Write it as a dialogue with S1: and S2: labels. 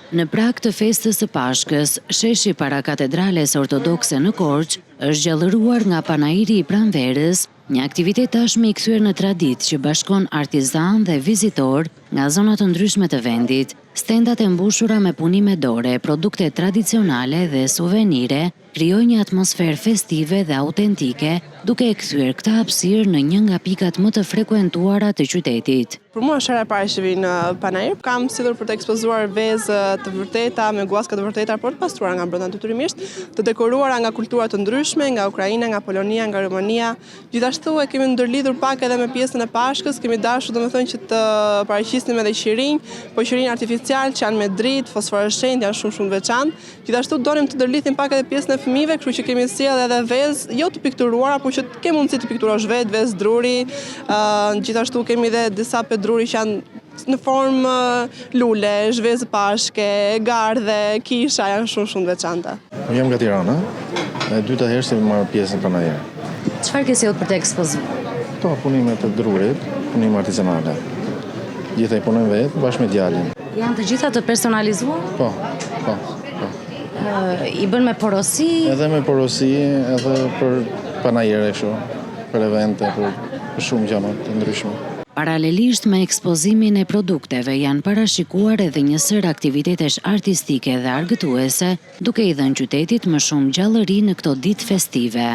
S1: Në prag të festës së Pashkës, sheshi para katedrales ortodokse në Korçë është gjallëruar nga panairi i pranverës, një aktivitet tashmë i kthyer në traditë që bashkon artizan dhe vizitor nga zona të ndryshme të vendit. Stendat e mbushura me punime dore, produkte tradicionale dhe suvenire krijojnë një atmosferë festive dhe autentike, duke e kthyer këtë hapësirë në një nga pikat më të frekuentuara të qytetit.
S2: Për mua është hera e parë që vi në panair. Kam sillur për të ekspozuar vezë të vërteta me guaska të vërteta, por të pastruara nga brenda detyrimisht, të dekoruara nga kultura të ndryshme, nga Ukraina, nga Polonia, nga Rumania. Gjithashtu e kemi ndërlidhur pak edhe me pjesën e Pashkës, kemi dashur domethënë që të paraqisnim edhe qirinj, po qirinj artificial që janë me dritë, fosforescent, janë shumë veçantë. Gjithashtu donim të ndërlidhim pak edhe pjesën e fëmijëve, kështu që kemi sjellë edhe vezë jo të pikturuara, por që ke mundësi të pikturosh vetë, vezë druri. Gjithashtu kemi edhe disa druri që janë në formë lule, zhvezë pashke, gardhe, kisha, janë shumë veçanta.
S3: Jam nga Tirana, e dyta herë që marr pjesë në panair.
S1: Çfarë ke sjellë për të ekspozuar?
S3: Këto punime të drurit, punime artizanale. Gjithë i punojmë vetë bashkë me djalin.
S1: Janë të gjitha të personalizuar?
S3: Po.
S1: I bën me porosi?
S3: Edhe me porosi, edhe për panajere kështu, për evente, për shumë gjëra të ndryshme.
S1: Paralelisht me ekspozimin e produkteve janë parashikuar edhe një sër aktivitetesh artistike dhe argëtuese, duke i dhënë qytetit më shumë gjallëri në këto ditë festive.